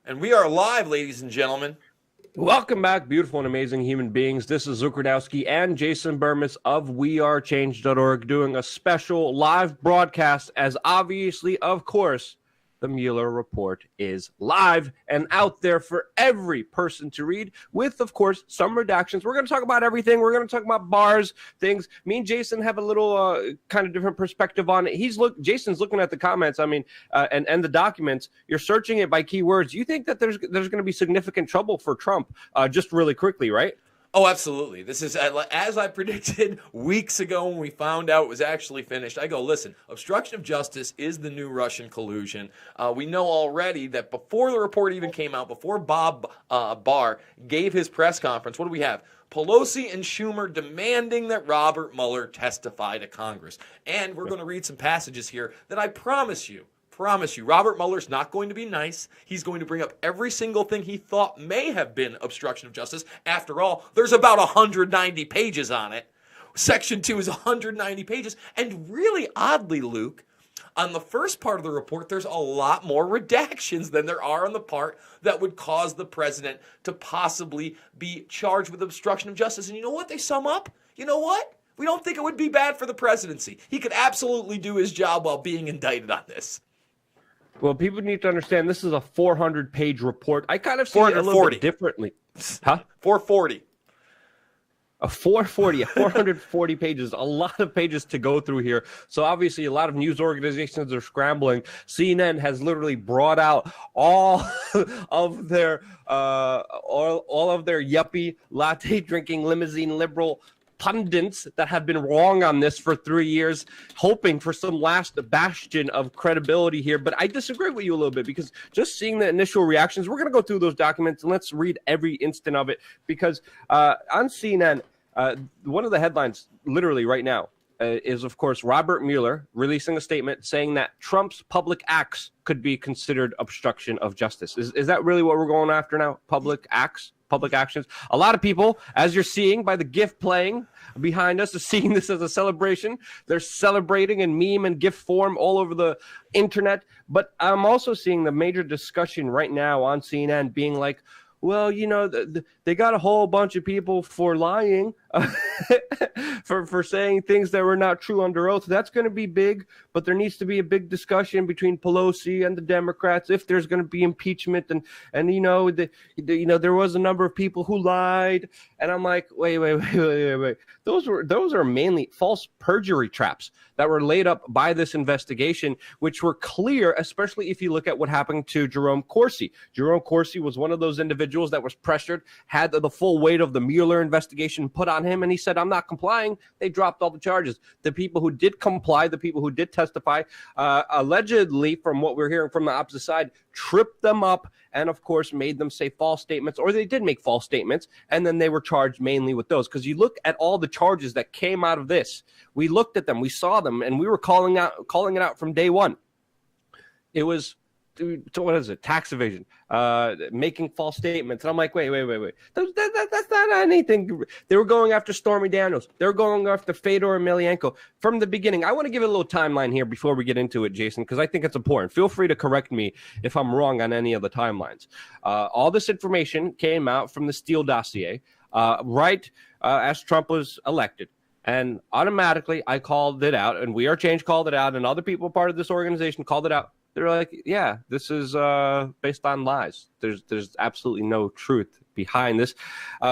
And we are live, ladies and gentlemen. Welcome back, beautiful and amazing human beings. This is Zukradowski and Jason Bermas of wearechange.org doing a special live broadcast as obviously, of course, the Mueller Report is live and out there for every person to read with, of course, some redactions. We're going to talk about everything. We're going to talk about bars, things. Me and Jason have a little kind of different perspective on it. Jason's looking at the comments, and the documents. You're searching it by keywords. You think that there's going to be significant trouble for Trump just really quickly, right? Oh, absolutely. This is, as I predicted weeks ago when we found out it was actually finished. I go, listen, obstruction of justice is the new Russian collusion. We know already that before the report even came out, before Bob Barr gave his press conference, what do we have? Pelosi and Schumer demanding that Robert Mueller testify to Congress. And we're going to read some passages here that I promise you, Robert Mueller's not going to be nice. He's going to bring up every single thing he thought may have been obstruction of justice. After all, there's about 190 pages on it. Section 2 is 190 pages. And really oddly, Luke, on the first part of the report, there's a lot more redactions than there are on the part that would cause the president to possibly be charged with obstruction of justice. And you know what? They sum up. You know what? We don't think it would be bad for the presidency. He could absolutely do his job while being indicted on this. Well, people need to understand this is a 400-page report. I kind of see it a little bit differently. Huh? 440. A 440 pages, a lot of pages to go through here. So obviously a lot of news organizations are scrambling. CNN has literally brought out all of their yuppie, latte drinking, limousine liberal pundits that have been wrong on this for 3 years, hoping for some last bastion of credibility here. But I disagree with you a little bit because just seeing the initial reactions, we're going to go through those documents and let's read every instant of it because on CNN, one of the headlines literally right now is, of course, Robert Mueller releasing a statement saying that Trump's public acts could be considered obstruction of justice. Is that really what we're going after now? Public acts? Public actions. A lot of people, as you're seeing by the GIF playing behind us, are seeing this as a celebration. They're celebrating in meme and GIF form all over the internet. But I'm also seeing the major discussion right now on CNN being like, well, you know, they got a whole bunch of people for lying, for saying things that were not true under oath. That's going to be big, but there needs to be a big discussion between Pelosi and the Democrats if there's going to be impeachment. And you know, there was a number of people who lied. And I'm like, wait. Those are mainly false perjury traps that were laid up by this investigation, which were clear, especially if you look at what happened to Jerome Corsi. Jerome Corsi was one of those individuals that was pressured, had the full weight of the Mueller investigation put on him, and he said, I'm not complying. They dropped all the charges. The people who did comply, the people who did testify, allegedly, from what we're hearing from the opposite side, tripped them up and, of course, made them say false statements, or they did make false statements, and then they were charged mainly with those. Because you look at all the charges that came out of this. We looked at them, we saw them, and we were calling it out from day one. It was, what is it? Tax evasion, making false statements. And I'm like, wait. That's not anything. They were going after Stormy Daniels. They were going after Fedor Emelianenko from the beginning. I want to give a little timeline here before we get into it, Jason, because I think it's important. Feel free to correct me if I'm wrong on any of the timelines. All this information came out from the Steele dossier right as Trump was elected. And automatically, I called it out, and We Are Change called it out, and other people part of this organization called it out. They're like, yeah, this is based on lies. There's absolutely no truth behind this.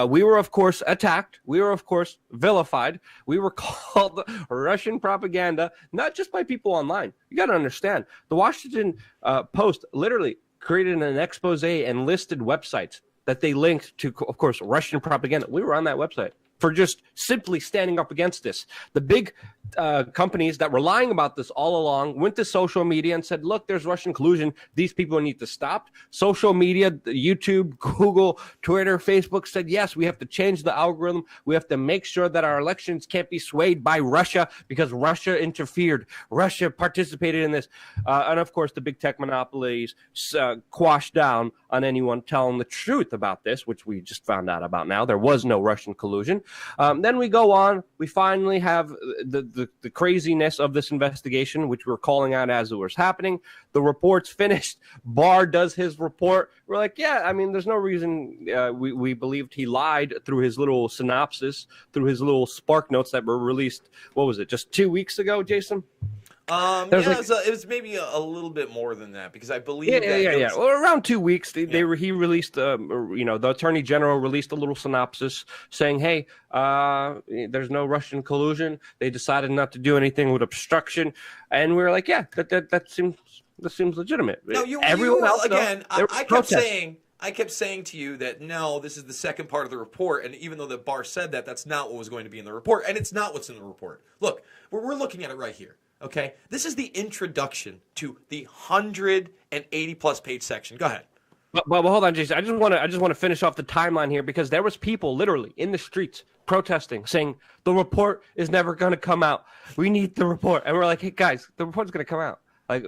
We were, of course, attacked. We were, of course, vilified. We were called Russian propaganda, not just by people online. You got to understand, the Washington Post literally created an expose and listed websites that they linked to, of course, Russian propaganda. We were on that website for just simply standing up against this. The big companies that were lying about this all along went to social media and said, look, there's Russian collusion. These people need to stop. Social media, YouTube, Google, Twitter, Facebook said, yes, we have to change the algorithm. We have to make sure that our elections can't be swayed by Russia because Russia interfered. Russia participated in this. And of course, the big tech monopolies quashed down on anyone telling the truth about this, which we just found out about now. There was no Russian collusion. Then we go on. We finally have the the craziness of this investigation, which we're calling out as it was happening. The report's finished. Barr does his report. We're like, yeah, I mean, there's no reason we believed he lied through his little synopsis, through his little spark notes that were released. What was it? Just 2 weeks ago, Jason? It was maybe a little bit more than that, because I believe yeah. Well, around 2 weeks, he released, the Attorney General released a little synopsis saying, hey, there's no Russian collusion. They decided not to do anything with obstruction, and we were like, yeah, that seems legitimate. No, everyone else again. I kept saying to you that no, this is the second part of the report, and even though the Barr said that, that's not what was going to be in the report, and it's not what's in the report. Look, we're looking at it right here. Okay, this is the introduction to the 180+ page section. Go ahead. But hold on, Jason. I just want to finish off the timeline here, because there was people literally in the streets protesting, saying the report is never going to come out. We need the report, and we're like, hey guys, the report's going to come out. Like,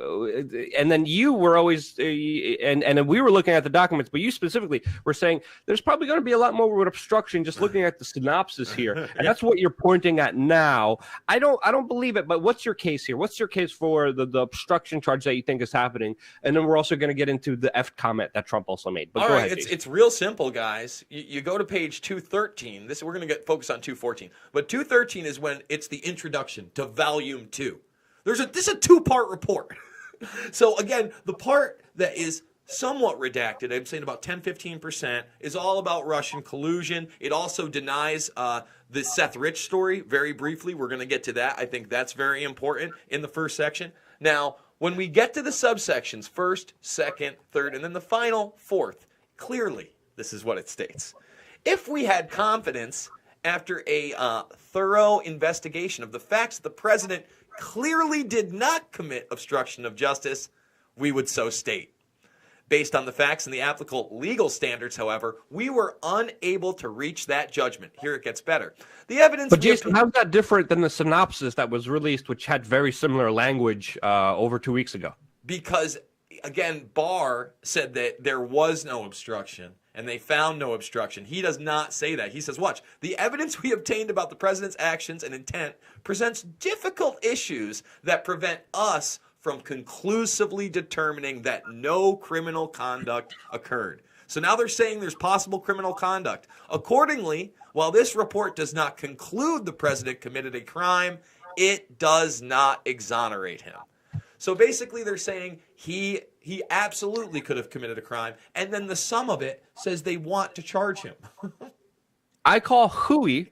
and then you were always, and we were looking at the documents, but you specifically were saying there's probably going to be a lot more with obstruction just looking at the synopsis here, and that's what you're pointing at now. I don't believe it, but what's your case here? What's your case for the obstruction charge that you think is happening? And then we're also going to get into the F comment that Trump also made. But all go right, ahead, it's real simple, guys. You go to page 213. We're going to get focused on 214, but 213 is when it's the introduction to volume 2. This is a 2-part report. So again, the part that is somewhat redacted, I'm saying about 10-15%, is all about Russian collusion. It also denies the Seth Rich story very briefly. We're going to get to that. I think that's very important in the first section. Now, when we get to the subsections, first, second, third, and then the final, fourth, clearly this is what it states. If we had confidence after a thorough investigation of the facts that the president clearly did not commit obstruction of justice, we would so state. Based on the facts and the applicable legal standards, however, we were unable to reach that judgment. Here it gets better. The evidence. But Jason, how's that different than the synopsis that was released, which had very similar language over 2 weeks ago? Because, again, Barr said that there was no obstruction, and they found no obstruction. He does not say that. He says, watch, the evidence we obtained about the president's actions and intent presents difficult issues that prevent us from conclusively determining that no criminal conduct occurred. So now they're saying there's possible criminal conduct. Accordingly, while this report does not conclude the president committed a crime, it does not exonerate him. So basically they're saying he absolutely could have committed a crime, and then the sum of it says they want to charge him. I call hooey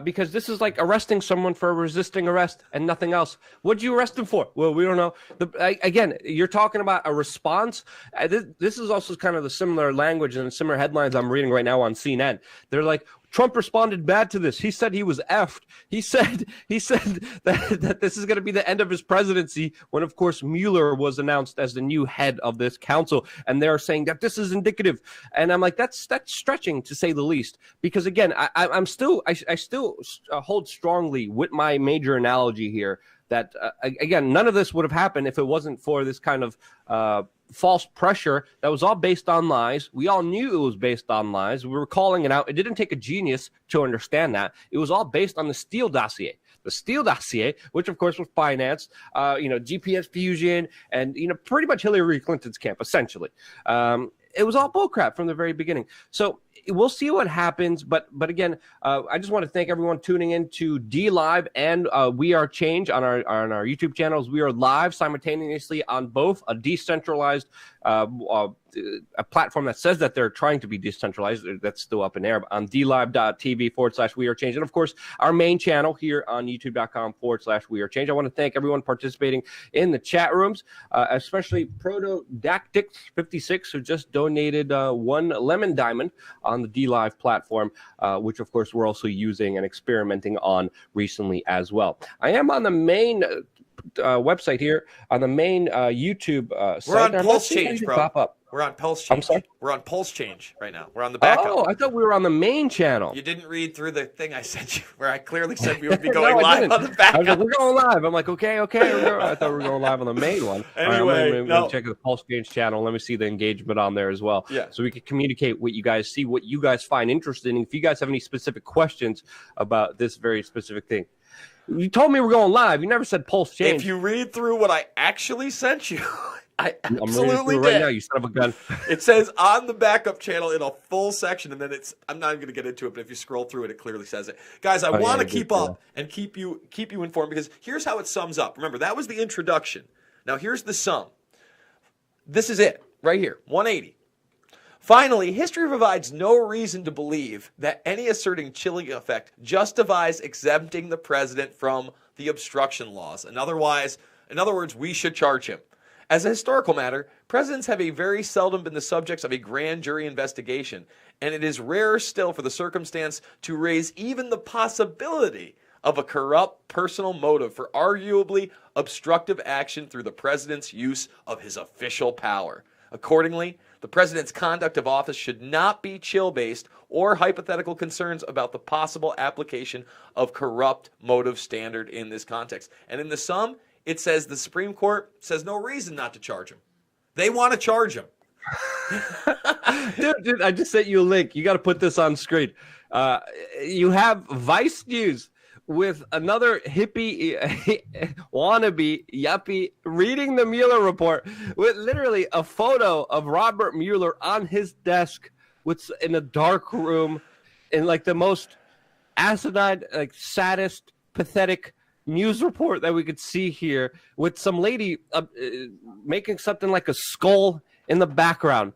because this is like arresting someone for resisting arrest and nothing else. What'd you arrest him for? Well, we don't know. Again, you're talking about a response. This is also kind of the similar language and similar headlines I'm reading right now on CNN. They're like, Trump responded bad to this. He said he was effed. He said that this is going to be the end of his presidency when, of course, Mueller was announced as the new head of this council. And they're saying that this is indicative. And I'm like, that's stretching, to say the least. Because, again, I still hold strongly with my major analogy here that, again, none of this would have happened if it wasn't for this kind of false pressure that was all based on lies. We all knew it was based on lies. We were calling it out. It didn't take a genius to understand that. It was all based on the Steele dossier. The Steele dossier, which of course was financed, GPS fusion, and pretty much Hillary Clinton's camp, essentially. It was all bullcrap from the very beginning. So we'll see what happens. But again, I just want to thank everyone tuning in to D Live and We Are Change on our YouTube channels. We are live simultaneously on both a decentralized a platform that says that they're trying to be decentralized. That's still up in there on dlive.tv/We Are Change. And of course, our main channel here on youtube.com/We Are Change. I want to thank everyone participating in the chat rooms, especially Protodactyx56, who just donated 1 lemon diamond on the D Live platform, which of course we're also using and experimenting on recently as well. I am on the main website here, on the main YouTube site. We're on Pulse Change, bro. Pop up. We're on Pulse Change. I'm sorry? We're on Pulse Change right now. We're on the backup. Oh, I thought we were on the main channel. You didn't read through the thing I sent you where I clearly said we would be going live on the backup. I was like, we're going live. I'm like, okay. I thought we were going live on the main one. Anyway, let me check the Pulse Change channel. Let me see the engagement on there as well. Yeah. So we can communicate what you guys see, what you guys find interesting. If you guys have any specific questions about this very specific thing. You told me we're going live. You never said polls change. If you read through what I actually sent you, I I'm reading absolutely through did. right now, you son of a gun. It says on the backup channel in a full section, and then I'm not even going to get into it, but if you scroll through it, it clearly says it. Guys, I want to keep up and keep you informed, because here's how it sums up. Remember, that was the introduction. Now here's the sum. This is it, right here, 180. Finally, history provides no reason to believe that any asserting chilling effect justifies exempting the president from the obstruction laws. In other words, we should charge him. As a historical matter, presidents have very seldom been the subjects of a grand jury investigation, and it is rarer still for the circumstance to raise even the possibility of a corrupt personal motive for arguably obstructive action through the president's use of his official power. Accordingly, the president's conduct of office should not be chill-based or hypothetical concerns about the possible application of corrupt motive standard in this context. And in the sum, it says the Supreme Court says no reason not to charge him. They want to charge him. Dude, I just sent you a link. You got to put this on screen. You have Vice News with another hippie wannabe yuppie reading the Mueller report with literally a photo of Robert Mueller on his desk in a dark room in like the most asinine, like saddest, pathetic news report that we could see here, with some lady making something like a skull in the background.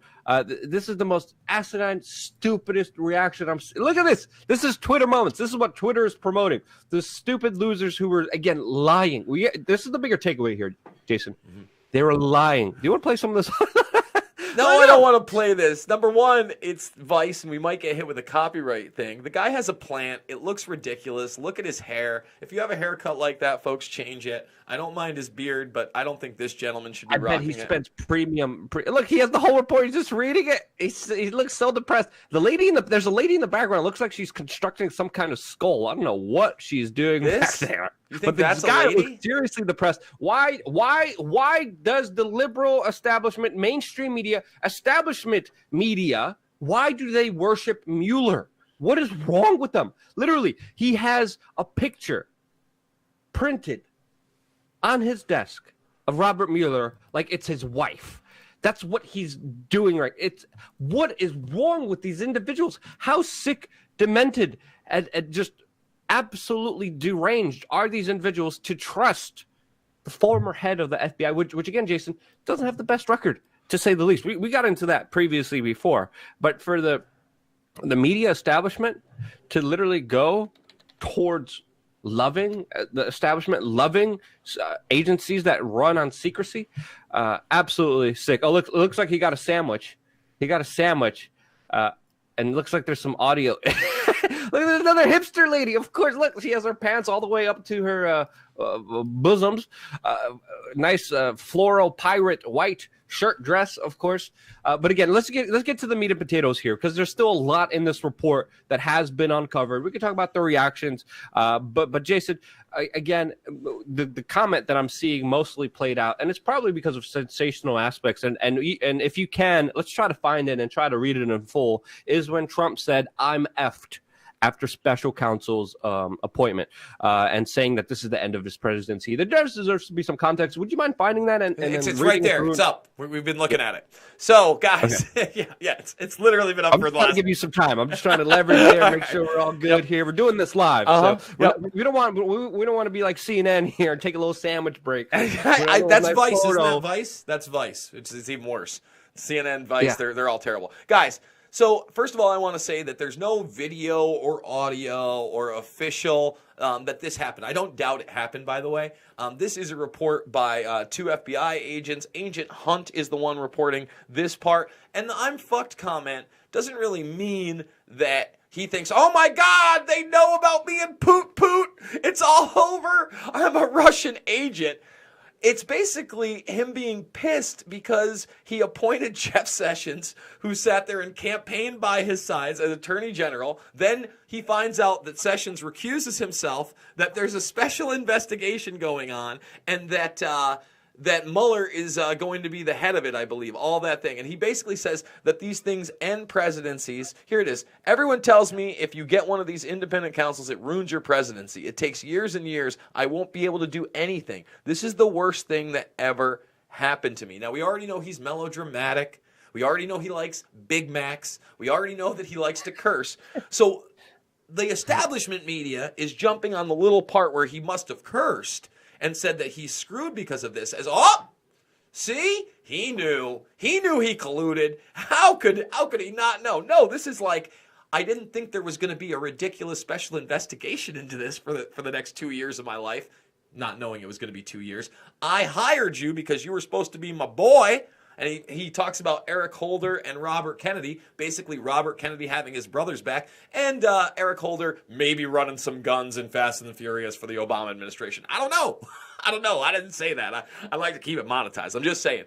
This is the most asinine, stupidest reaction. Look at this. This is Twitter moments. This is what Twitter is promoting. The stupid losers who were, again, lying. This is the bigger takeaway here, Jason. Mm-hmm. They were lying. Do you want to play some of this? No, I don't want to play this. Number one, it's Vice, and we might get hit with a copyright thing. The guy has a plant. It looks ridiculous. Look at his hair. If you have a haircut like that, folks, change it. I don't mind his beard, but I don't think this gentleman should be rocking it. I bet he spends premium. Look, he has the whole report. He's just reading it. He looks so depressed. There's a lady in the background. It looks like she's constructing some kind of skull. I don't know what she's doing back there. You think but that's this guy a lady? was seriously depressed. Why does the liberal establishment, mainstream media, why do they worship Mueller? What is wrong with them? Literally, he has a picture printed on his desk of Robert Mueller like it's his wife. That's what he's doing right. What is wrong with these individuals? How sick, demented, and just absolutely deranged are these individuals to trust the former head of the FBI, which again, Jason, doesn't have the best record, to say the least. We got into that previously before. But for the media establishment to literally go towards loving agencies that run on secrecy, absolutely sick. Oh, look, it looks like he got a sandwich. And it looks like there's some audio. Look, there's another hipster lady. Of course, look, she has her pants all the way up to her bosoms. Nice floral pirate white shirt dress, of course. But again, let's get to the meat and potatoes here, because there's still a lot in this report that has been uncovered. We can talk about the reactions, but Jason, again, the comment that I'm seeing mostly played out, and it's probably because of sensational aspects. And if you can, let's try to find it and try to read it in full. Is when Trump said, "I'm effed," after special counsel's appointment, and saying that this is the end of his presidency. There deserves to be some context. Would you mind finding that? And it's right there. It's up. We've been looking at it. So, guys, okay. It's literally been up for the last. I'm give you some time. I'm just trying to leverage there, make sure we're all good here. We're doing this live, so we don't want to be like CNN here and take a little sandwich break. That's Vice, isn't that Vice? That's Vice. It's even worse. CNN, Vice, they're all terrible, guys. So, first of all, I want to say that there's no video or audio or official that this happened. I don't doubt it happened, by the way. This is a report by 2 FBI agents. Agent Hunt is the one reporting this part. And the "I'm fucked" comment doesn't really mean that he thinks, "Oh my God, they know about me and poot poot. It's all over. I'm a Russian agent." It's basically him being pissed because he appointed Jeff Sessions, who sat there and campaigned by his sides as Attorney General. Then he finds out that Sessions recuses himself, that there's a special investigation going on, and that that Mueller is going to be the head of it, I believe, all that thing. And he basically says that these things end presidencies. Here it is. Everyone tells me if you get one of these independent counsels, it ruins your presidency. It takes years and years. I won't be able to do anything. This is the worst thing that ever happened to me. Now, we already know he's melodramatic. We already know he likes Big Macs. We already know that he likes to curse. So the establishment media is jumping on the little part where he must have cursed and said that he's screwed because of this, as, oh, see, he knew he colluded. How could he not know? No, this is like, I didn't think there was going to be a ridiculous special investigation into this for the next 2 years of my life, not knowing it was going to be 2 years. I hired you because you were supposed to be my boy. And he talks about Eric Holder and Robert Kennedy, basically Robert Kennedy having his brothers back, and Eric Holder maybe running some guns in Fast and the Furious for the Obama administration. I don't know. I didn't say that. I like to keep it monetized. I'm just saying.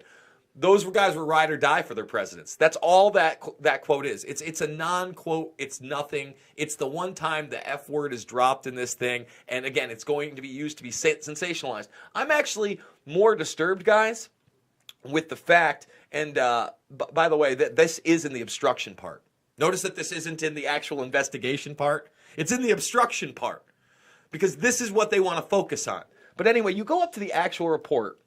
Those guys were ride or die for their presidents. That's all that quote is. It's a non-quote. It's nothing. It's the one time the F word is dropped in this thing. And again, it's going to be used to be sensationalized. I'm actually more disturbed, guys, with the fact, and by the way, that this is in the obstruction part. Notice that this isn't in the actual investigation part. It's in the obstruction part because this is what they want to focus on. But anyway, you go up to the actual report,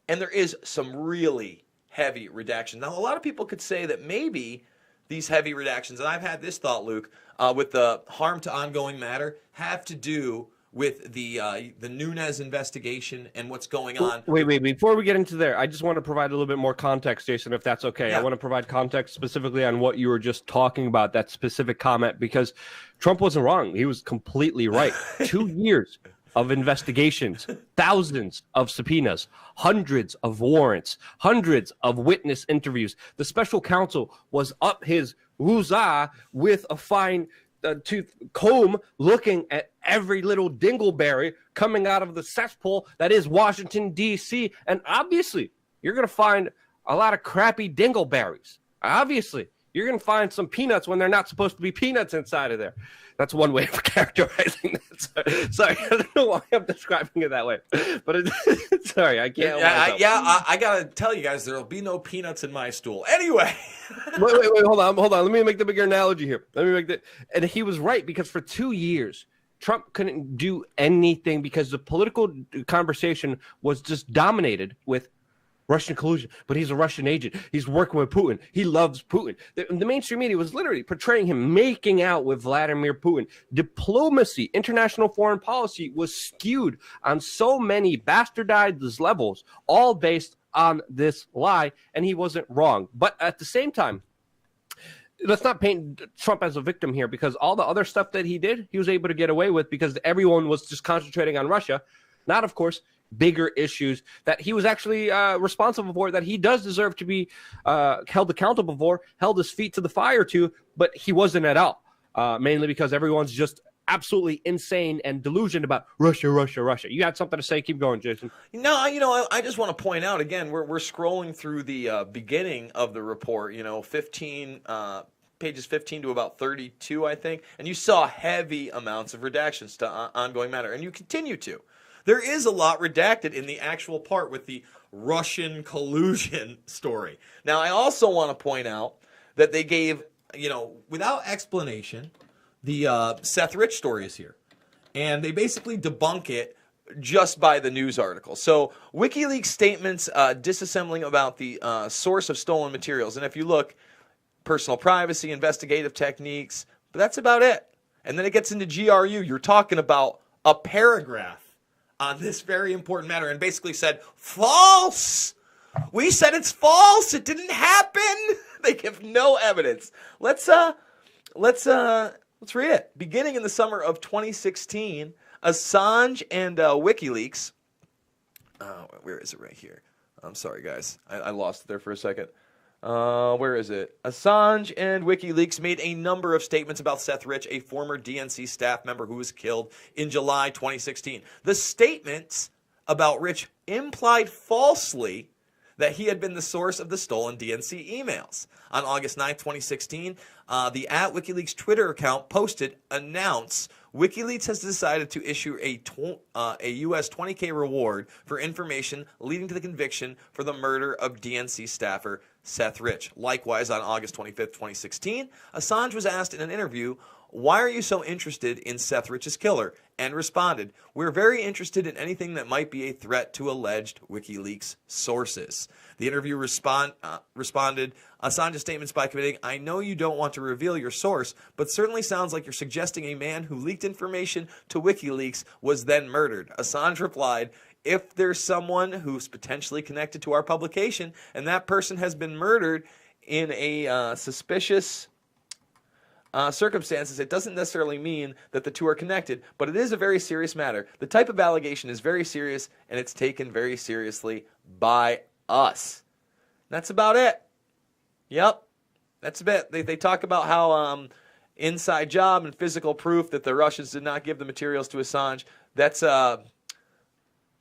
and there is some really heavy redactions. Now, a lot of people could say that maybe these heavy redactions, and I've had this thought, Luke, with the harm to ongoing matter, have to do with the Nunes investigation and what's going on. Wait. Before we get into there, I just want to provide a little bit more context, Jason, if that's okay. Yeah. I want to provide context specifically on what you were just talking about, that specific comment, because Trump wasn't wrong. He was completely right. 2 years of investigations, thousands of subpoenas, hundreds of warrants, hundreds of witness interviews. The special counsel was up his woozah with a fine tooth comb looking at every little dingleberry coming out of the cesspool that is Washington, D.C. And obviously, you're going to find a lot of crappy dingleberries. Obviously, you're going to find some peanuts when they're not supposed to be peanuts inside of there. That's one way of characterizing that. Sorry, I don't know why I'm describing it that way. But sorry, I can't. I got to tell you guys, there will be no peanuts in my stool. Anyway. wait, hold on. Let me make the bigger analogy here. And he was right, because for 2 years, Trump couldn't do anything because the political conversation was just dominated with Russian collusion, but he's a Russian agent. He's working with Putin. He loves Putin. The mainstream media was literally portraying him making out with Vladimir Putin. Diplomacy, international foreign policy was skewed on so many bastardized levels, all based on this lie, and he wasn't wrong. But at the same time, let's not paint Trump as a victim here, because all the other stuff that he did, he was able to get away with because everyone was just concentrating on Russia, not, of course, bigger issues that he was actually responsible for, that he does deserve to be held accountable for, held his feet to the fire to, but he wasn't at all, mainly because everyone's just absolutely insane and delusioned about Russia. You had something to say? Keep going, Jason. No, I just want to point out, again, we're scrolling through the beginning of the report, 15 pages 15 to about 32, I think, and you saw heavy amounts of redactions to ongoing matter, and you continue to. There is a lot redacted in the actual part with the Russian collusion story. Now, I also want to point out that they gave, without explanation, the Seth Rich story is here. And they basically debunk it just by the news article. So, WikiLeaks statements disassembling about the source of stolen materials. And if you look, personal privacy, investigative techniques, but that's about it. And then it gets into GRU. You're talking about a paragraph on this very important matter, and basically said, false! We said it's false! It didn't happen! They give no evidence. Let's read it. Beginning in the summer of 2016, Assange and WikiLeaks, where is it right here? I'm sorry, guys. I lost it there for a second. Where is it? Assange and WikiLeaks made a number of statements about Seth Rich, a former DNC staff member who was killed in July 2016. The statements about Rich implied falsely that he had been the source of the stolen DNC emails. On August 9, 2016, the @WikiLeaks Twitter account posted, announce WikiLeaks has decided to issue a U.S. $20K reward for information leading to the conviction for the murder of DNC staffer Seth Rich. Likewise, on August 25th, 2016, Assange was asked in an interview, why are you so interested in Seth Rich's killer? And responded, we're very interested in anything that might be a threat to alleged WikiLeaks sources. The interview responded, Assange's statements by committing, I know you don't want to reveal your source, but certainly sounds like you're suggesting a man who leaked information to WikiLeaks was then murdered. Assange replied, if there's someone who's potentially connected to our publication and that person has been murdered in a suspicious circumstances, it doesn't necessarily mean that the two are connected, but it is a very serious matter. The type of allegation is very serious, and it's taken very seriously by us. That's about it. Yep, that's a bit. They talk about how inside job and physical proof that the Russians did not give the materials to Assange. That's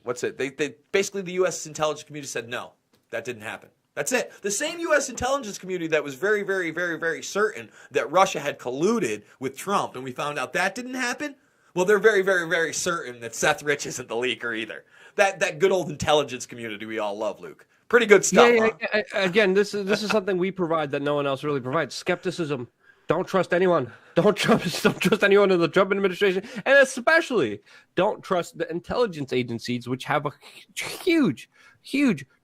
what's it? They basically, the U.S. intelligence community said no, that didn't happen. That's it. The same U.S. intelligence community that was very, very, very, very certain that Russia had colluded with Trump, and we found out that didn't happen. Well, they're very, very, very certain that Seth Rich isn't the leaker either. That good old intelligence community we all love, Luke. Pretty good stuff. Yeah, huh? Again, this is something we provide that no one else really provides. Skepticism. Don't trust anyone. Don't trust anyone in the Trump administration, and especially don't trust the intelligence agencies, which have a huge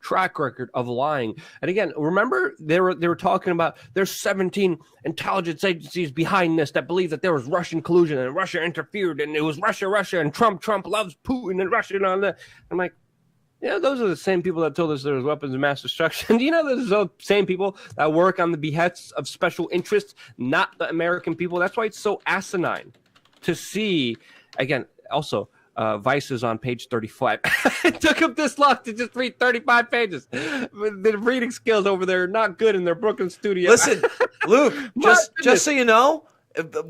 track record of lying. And again, remember they were talking about there's 17 intelligence agencies behind this that believe that there was Russian collusion and Russia interfered and it was Russia and Trump loves Putin and Russia and all that. I'm like, yeah, those are the same people that told us there was weapons of mass destruction. Do you know those are the same people that work on the behests of special interests, not the American people? That's why it's so asinine to see, again, also, Vice is on page 35. It took him this long to just read 35 pages. The reading skills over there are not good in their Brooklyn studio. Listen, Luke, just so you know,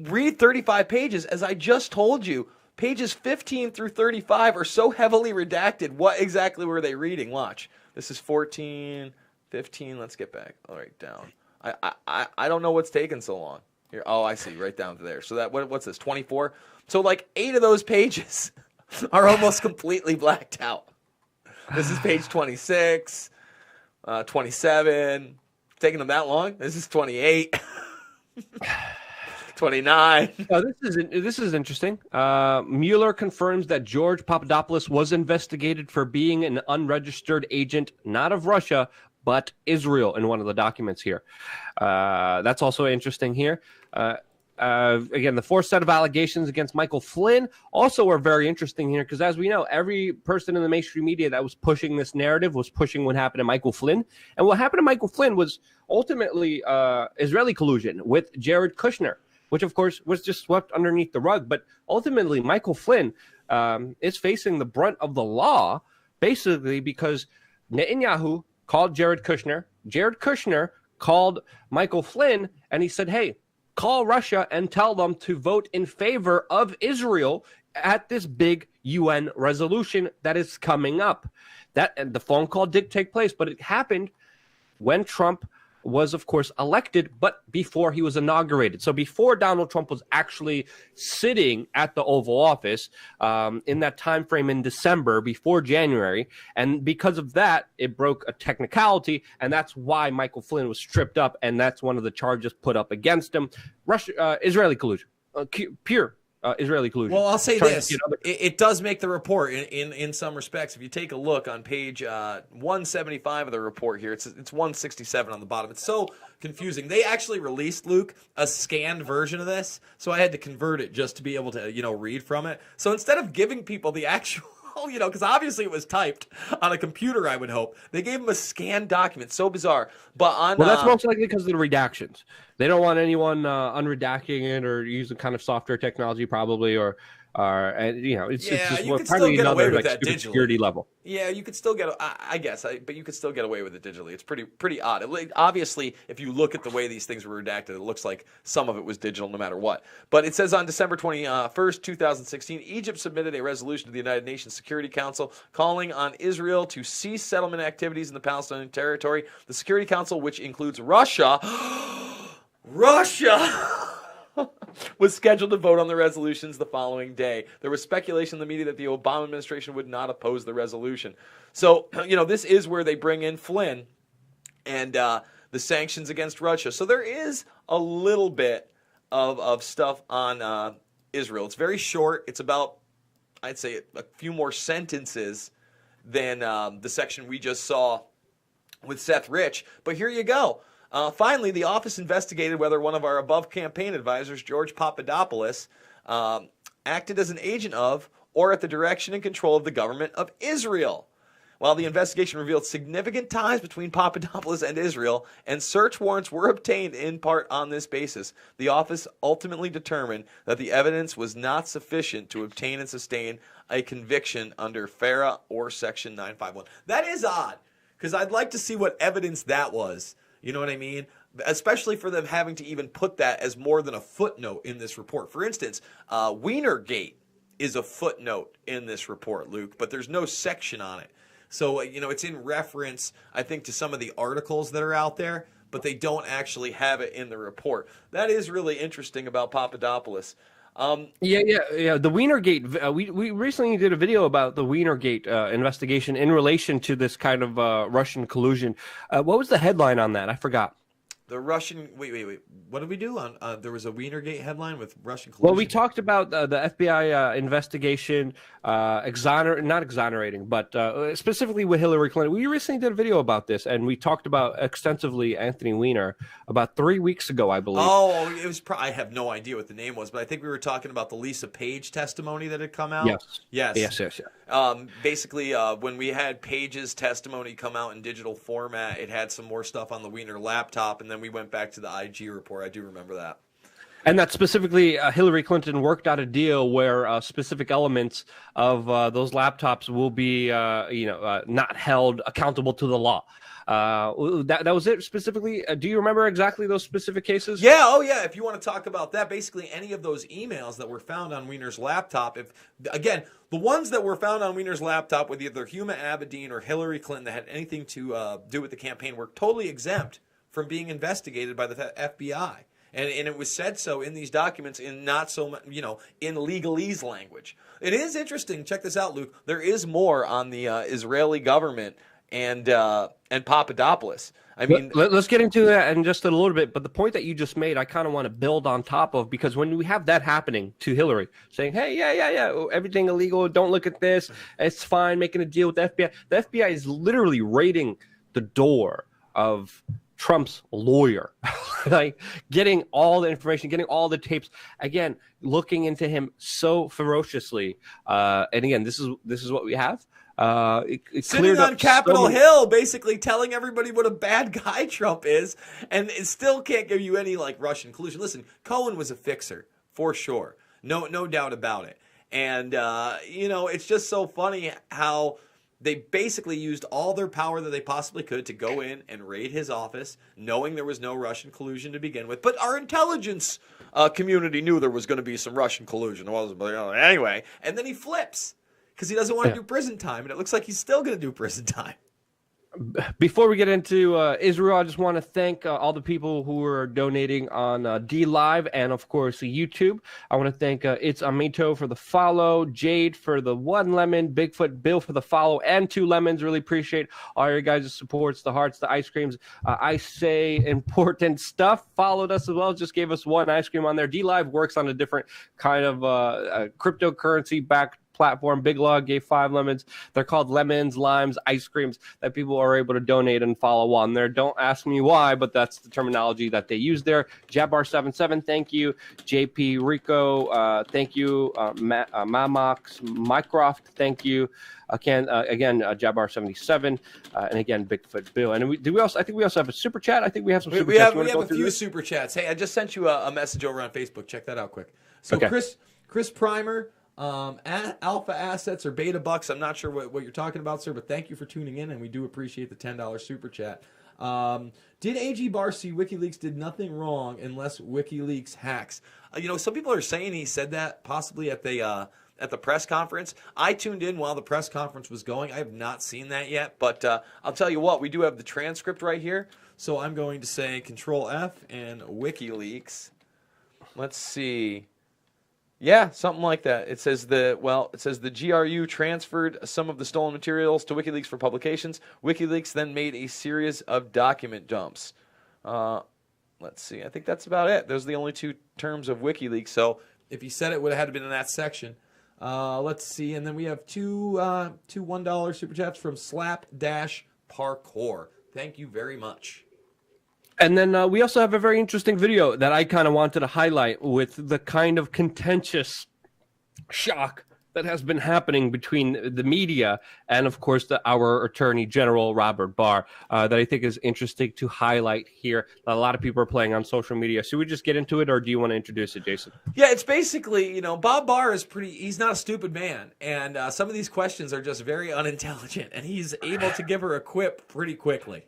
read 35 pages. As I just told you, pages 15 through 35 are so heavily redacted. What exactly were they reading? Watch. This is 14, 15. Let's get back. All right, down. I don't know what's taking so long. Here. Oh, I see. Right down to there. So that what's this? 24. So like 8 of those pages are almost completely blacked out. This is page 26, 27. Taking them that long? This is 28. 29. This is interesting. Mueller confirms that George Papadopoulos was investigated for being an unregistered agent, not of Russia, but Israel, in one of the documents here. That's also interesting here. Again, the fourth set of allegations against Michael Flynn also are very interesting here because, as we know, every person in the mainstream media that was pushing this narrative was pushing what happened to Michael Flynn. And what happened to Michael Flynn was ultimately Israeli collusion with Jared Kushner, which, of course, was just swept underneath the rug. But ultimately, Michael Flynn is facing the brunt of the law, basically because Netanyahu called Jared Kushner. Jared Kushner called Michael Flynn, and he said, hey, call Russia and tell them to vote in favor of Israel at this big UN resolution that is coming up. And the phone call did take place, but it happened when Trump was, of course, elected, but before he was inaugurated. So before Donald Trump was actually sitting at the Oval Office in that time frame in December, before January. And because of that, it broke a technicality, and that's why Michael Flynn was stripped up, and that's one of the charges put up against him. Israeli collusion, pure Israeli collusion. Well, I'll say this. It does make the report in some respects. If you take a look on page 175 of the report here, it's 167 on the bottom. It's so confusing. They actually released, Luke, a scanned version of this, so I had to convert it just to be able to, read from it. So instead of giving people the actual, because obviously it was typed on a computer, I would hope, they gave them a scanned document. So bizarre. But that's most likely because of the redactions. They don't want anyone unredacting it or using kind of software technology, probably, or And it's just you could still probably get away another with that stupid digitally. security level. Yeah, you could still get, I guess, but you could still get away with it digitally. It's pretty odd. Obviously, if you look at the way these things were redacted, it looks like some of it was digital no matter what. But it says on December 21st, 2016, Egypt submitted a resolution to the United Nations Security Council calling on Israel to cease settlement activities in the Palestinian territory. The Security Council, which includes Russia, was scheduled to vote on the resolutions the following day. There was speculation in the media that the Obama administration would not oppose the resolution. So, this is where they bring in Flynn and the sanctions against Russia. So there is a little bit of stuff on Israel. It's very short. It's about, I'd say, a few more sentences than the section we just saw with Seth Rich. But here you go. Finally, the office investigated whether one of our above campaign advisors, George Papadopoulos, acted as an agent of or at the direction and control of the government of Israel. While the investigation revealed significant ties between Papadopoulos and Israel, and search warrants were obtained in part on this basis, the office ultimately determined that the evidence was not sufficient to obtain and sustain a conviction under FARA or Section 951. That is odd, because I'd like to see what evidence that was. You know what I mean? Especially for them having to even put that as more than a footnote in this report. For instance, Wienergate is a footnote in this report, Luke, but there's no section on it. So, it's in reference, I think, to some of the articles that are out there, but they don't actually have it in the report. That is really interesting about Papadopoulos. Yeah. The Wienergate. We recently did a video about the Wienergate investigation in relation to this kind of Russian collusion. What was the headline on that? I forgot. The Russian. Wait. What did we do on? There was a Wienergate headline with Russian collusion. Well, we talked about the FBI investigation, not exonerating, but specifically with Hillary Clinton. We recently did a video about this, and we talked about extensively Anthony Weiner about 3 weeks ago, I believe. Oh, it was. I have no idea what the name was, but I think we were talking about the Lisa Page testimony that had come out. Yes. Basically, when we had Page's testimony come out in digital format, it had some more stuff on the Weiner laptop, and then we went back to the IG report. I do remember that. And that specifically, Hillary Clinton worked out a deal where specific elements of those laptops will be, not held accountable to the law. That was it specifically. Do you remember exactly those specific cases? Yeah. Oh, yeah. If you want to talk about that, basically any of those emails that were found on Weiner's laptop, the ones that were found on Weiner's laptop with either Huma Abedin or Hillary Clinton that had anything to do with the campaign were totally exempt from being investigated by the FBI. And it was said so in these documents in not so, in legalese language. It is interesting. Check this out, Luke. There is more on the Israeli government and Papadopoulos. I mean, let's get into that in just a little bit. But the point that you just made, I kind of want to build on top of, because when we have that happening to Hillary, saying, "Hey, yeah, everything illegal. Don't look at this. It's fine. Making a deal with the FBI." The FBI is literally raiding the door of Trump's lawyer, like getting all the information, getting all the tapes, again, looking into him so ferociously. And again, this is what we have. It sitting on Capitol Hill, basically telling everybody what a bad guy Trump is, and it still can't give you any Russian collusion. Listen, Cohen was a fixer for sure, no doubt about it. And it's just so funny how they basically used all their power that they possibly could to go in and raid his office, knowing there was no Russian collusion to begin with. But our intelligence community knew there was going to be some Russian collusion. It wasn't, but anyway. And then he flips because he doesn't want to do prison time, and it looks like he's still going to do prison time. Before we get into Israel, I just want to thank all the people who are donating on D Live and, of course, YouTube. I want to thank It's Amito for the follow, Jade for the 1 lemon, Bigfoot Bill for the follow, and 2 lemons. Really appreciate all your guys' supports, the hearts, the ice creams. I say important stuff. Followed us as well. Just gave us 1 ice cream on there. D Live works on a different kind of cryptocurrency backed platform. Big Log gave 5 lemons. They're called lemons, limes, ice creams that people are able to donate and follow on there. Don't ask me why, but that's the terminology that they use there. Jabbar77, thank you. JP Rico, thank you. Mamox Mycroft, thank you. Again, Jabbar77, and again, Bigfoot Bill. And I think we also have a super chat. I think we have some super chats. We have a few super chats. Hey, I just sent you a message over on Facebook. Check that out quick. So okay. Chris Primer Alpha assets or beta bucks. I'm not sure what you're talking about, sir, but thank you for tuning in, and we do appreciate the $10 super chat. Did AG Barr see WikiLeaks did nothing wrong unless WikiLeaks hacks? Some people are saying he said that possibly at the press conference. I tuned in while the press conference was going. I have not seen that yet, but I'll tell you what, we do have the transcript right here. So I'm going to say Control F and WikiLeaks. Let's see. Yeah, something like that. It says the GRU transferred some of the stolen materials to WikiLeaks for publications. WikiLeaks then made a series of document dumps. Let's see. I think that's about it. Those are the only two terms of WikiLeaks. So if he said it, would have had to been in that section. Let's see. And then we have two $1 super chats from Slap-Parkour. Thank you very much. And then we also have a very interesting video that I kind of wanted to highlight with the kind of contentious shock that has been happening between the media and, of course, our Attorney General, Robert Barr, that I think is interesting to highlight here. A lot of people are playing on social media. Should we just get into it, or do you want to introduce it, Jason? Yeah, it's basically, Bob Barr is he's not a stupid man. And some of these questions are just very unintelligent. And he's able to give her a quip pretty quickly.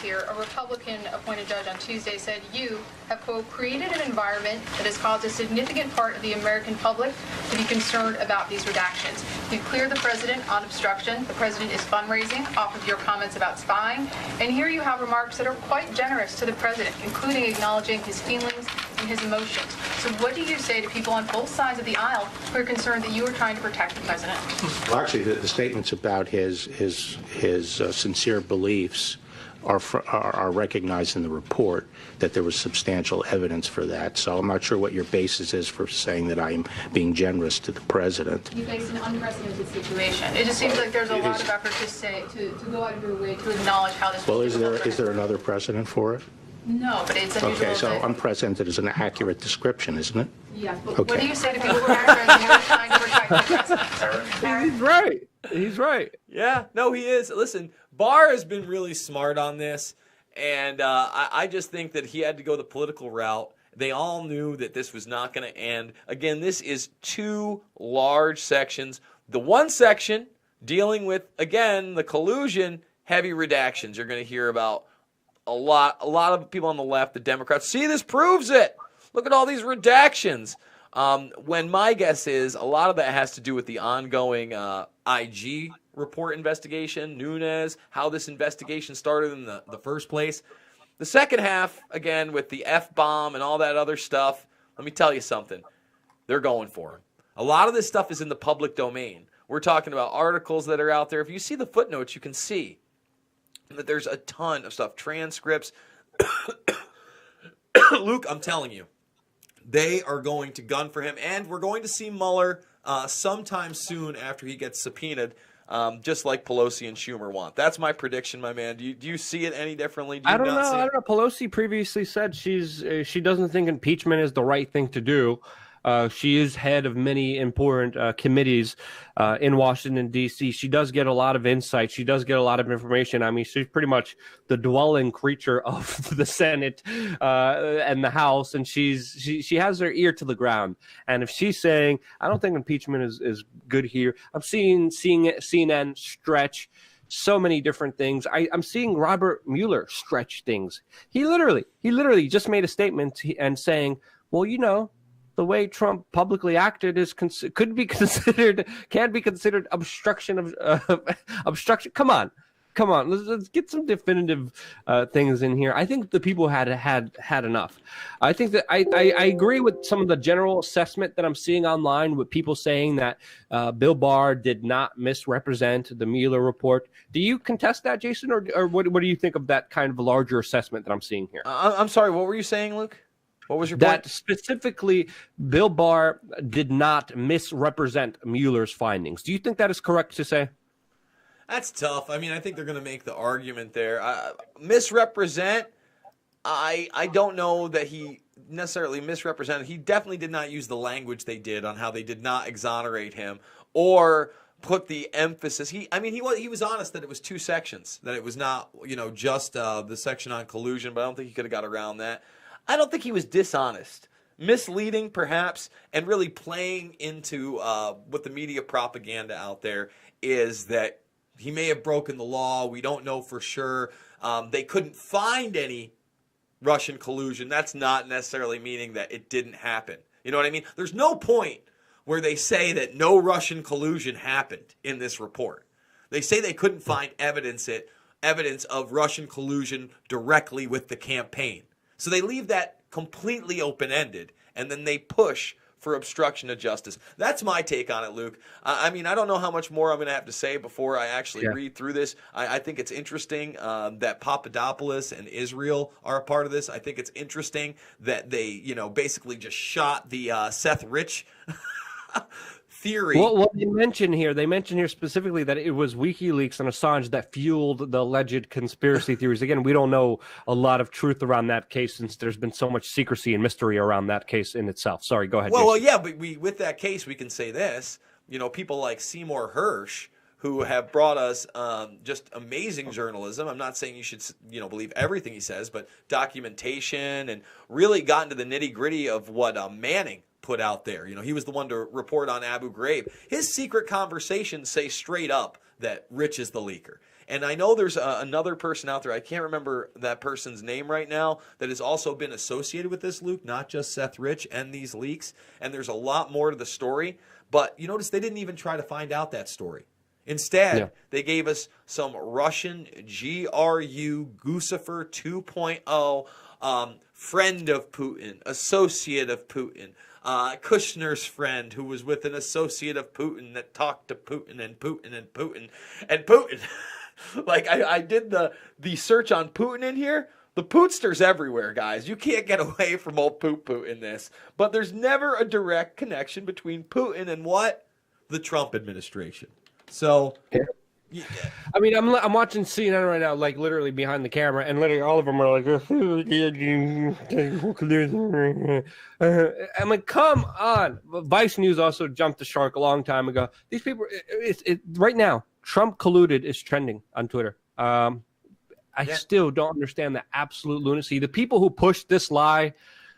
Here, a Republican-appointed judge on Tuesday said you have, quote, created an environment that has caused a significant part of the American public to be concerned about these redactions. You cleared the president on obstruction. The president is fundraising off of your comments about spying. And here you have remarks that are quite generous to the president, including acknowledging his feelings and his emotions. So what do you say to people on both sides of the aisle who are concerned that you are trying to protect the president? Well, actually, the statements about his sincere beliefs are recognized in the report, that there was substantial evidence for that. So I'm not sure what your basis is for saying that I am being generous to the president. You face an unprecedented situation. It just seems like there's a lot of effort to go out of your way to acknowledge how this. Well, is there another precedent for it? No, but it's unusual. Okay, so unprecedented is an accurate description, isn't it? Yes, but okay. What do you say to people who are trying to protect the president? He's right. He's right. Yeah, no, he is. Listen, Barr has been really smart on this, and I just think that he had to go the political route. They all knew that this was not going to end. Again, this is two large sections. The one section dealing with, again, the collusion, heavy redactions. You're going to hear about a lot of people on the left, the Democrats. See, this proves it. Look at all these redactions. When my guess is a lot of that has to do with the ongoing IG report investigation, Nunes, how this investigation started in the first place. The second half, again, with the F-bomb and all that other stuff, let me tell you something. They're going for him. A lot of this stuff is in the public domain. We're talking about articles that are out there. If you see the footnotes, you can see that there's a ton of stuff, transcripts. Luke, I'm telling you, they are going to gun for him, and we're going to see Mueller sometime soon after he gets subpoenaed, just like Pelosi and Schumer want. That's my prediction, my man. Do you see it any differently? I don't know. Pelosi previously said she doesn't think impeachment is the right thing to do. She is head of many important committees in Washington, D.C. She does get a lot of insight. She does get a lot of information. I mean, she's pretty much the dwelling creature of the Senate and the House, and she has her ear to the ground. And if she's saying, I don't think impeachment is good here, I'm seeing CNN stretch so many different things. I'm seeing Robert Mueller stretch things. He literally just made a statement and saying, well, the way Trump publicly acted can be considered obstruction of obstruction. Come on. Let's get some definitive things in here. I think the people had enough. I think that I agree with some of the general assessment that I'm seeing online with people saying that Bill Barr did not misrepresent the Mueller report. Do you contest that, Jason, or what do you think of that kind of larger assessment that I'm seeing here? I'm sorry. What were you saying, Luke? What was your point? That specifically, Bill Barr did not misrepresent Mueller's findings. Do you think that is correct to say? That's tough. I mean, I think they're going to make the argument there. Misrepresent, I don't know that he necessarily misrepresented. He definitely did not use the language they did on how they did not exonerate him or put the emphasis. He was honest that it was two sections, that it was not, just the section on collusion, but I don't think he could have got around that. I don't think he was dishonest. misleading perhaps, and really playing into what the media propaganda out there is, that he may have broken the law. We don't know for sure. They couldn't find any Russian collusion. That's not necessarily meaning that it didn't happen. You know what I mean? There's no point where they say that no Russian collusion happened in this report. They say they couldn't find evidence of Russian collusion directly with the campaign. So they leave that completely open-ended, and then they push for obstruction of justice. That's my take on it, Luke. I mean, I don't know how much more I'm going to have to say before I actually read through this. I think it's interesting that Papadopoulos and Israel are a part of this. I think it's interesting that they, you know, basically just shot the Seth Rich theory. Well, they mention here specifically that it was WikiLeaks and Assange that fueled the alleged conspiracy theories. Again, we don't know a lot of truth around that case since there's been so much secrecy and mystery around that case in itself. Sorry, go ahead. Well, yeah, but with that case, we can say this. You know, people like Seymour Hersh, who have brought us just amazing journalism. I'm not saying you should, you know, believe everything he says, but documentation, and really got into the nitty-gritty of what Manning put out there. You know, he was the one to report on Abu Ghraib. His secret conversations say straight up that Rich is the leaker. And I know there's another person out there, I can't remember that person's name right now, that has also been associated with this, Luke, not just Seth Rich and these leaks. And there's a lot more to the story. But you notice they didn't even try to find out that story. Instead, they gave us some Russian GRU Guccifer 2.0 friend of Putin, associate of Putin, Kushner's friend who was with an associate of Putin that talked to Putin and Putin and Putin and Putin. Like, I did the search on Putin in here. The Pootster's everywhere, guys. You can't get away from old Poot in this. But there's never a direct connection between Putin and what? The Trump administration. So, yeah. I mean, I'm watching CNN right now, like literally behind the camera, and literally all of them are like, I mean, come on. Vice News also jumped the shark a long time ago. These people, right now, Trump colluded is trending on Twitter. I still don't understand the absolute lunacy. The people who pushed this lie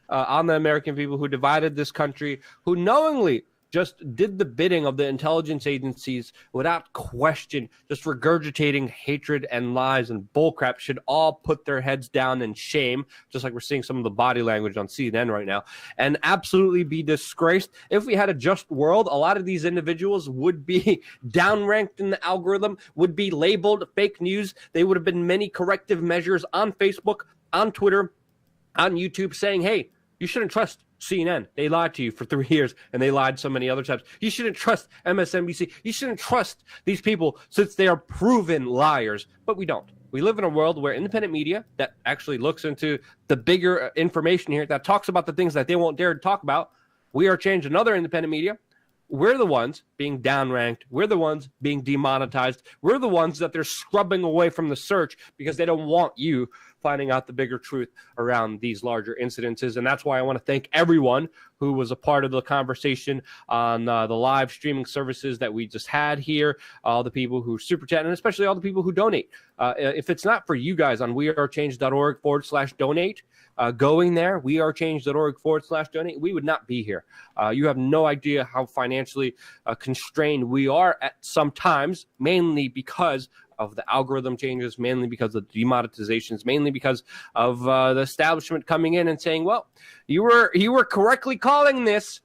on the American people, who divided this country, who knowingly just did the bidding of the intelligence agencies without question, just regurgitating hatred and lies and bullcrap, should all put their heads down in shame, just like we're seeing some of the body language on CNN right now, and absolutely be disgraced. If we had a just world, a lot of these individuals would be downranked in the algorithm, would be labeled fake news. They would have been many corrective measures on Facebook, on Twitter, on YouTube saying, hey, you shouldn't trust CNN. They lied to you for 3 years, and they lied so many other times. You shouldn't trust MSNBC. You shouldn't trust these people since they are proven liars. But we don't. We live in a world where independent media that actually looks into the bigger information here, that talks about the things that they won't dare to talk about. We are Change, another independent media. We're the ones being downranked. We're the ones being demonetized. We're the ones that they're scrubbing away from the search because they don't want you finding out the bigger truth around these larger incidences. And that's why I want to thank everyone who was a part of the conversation on the live streaming services that we just had here, all the people who super chat, and especially all the people who donate. If it's not for you guys on wearechange.org/donate, going there, wearechange.org/donate, we would not be here. You have no idea how financially constrained we are at sometimes, mainly because of the algorithm changes, mainly because of the demonetizations, mainly because of the establishment coming in and saying, well, you were correctly calling this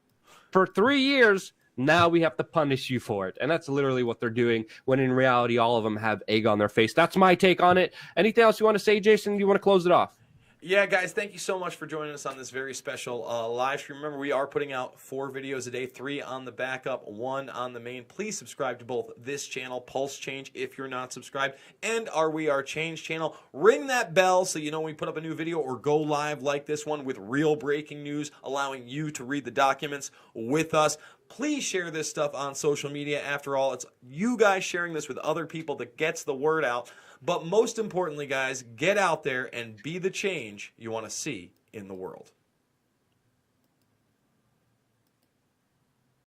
for 3 years. Now we have to punish you for it. And that's literally what they're doing, when in reality, all of them have egg on their face. That's my take on it. Anything else you want to say, Jason? Do you want to close it off? Yeah, guys, thank you so much for joining us on this very special live stream. Remember, we are putting out 4 videos a day, 3 on the backup, 1 on the main. Please subscribe to both this channel, Pulse Change, if you're not subscribed, and our We Are Change channel. Ring that bell so you know when we put up a new video or go live like this one with real breaking news, allowing you to read the documents with us. Please share this stuff on social media. After all, it's you guys sharing this with other people that gets the word out. But most importantly, guys, get out there and be the change you want to see in the world.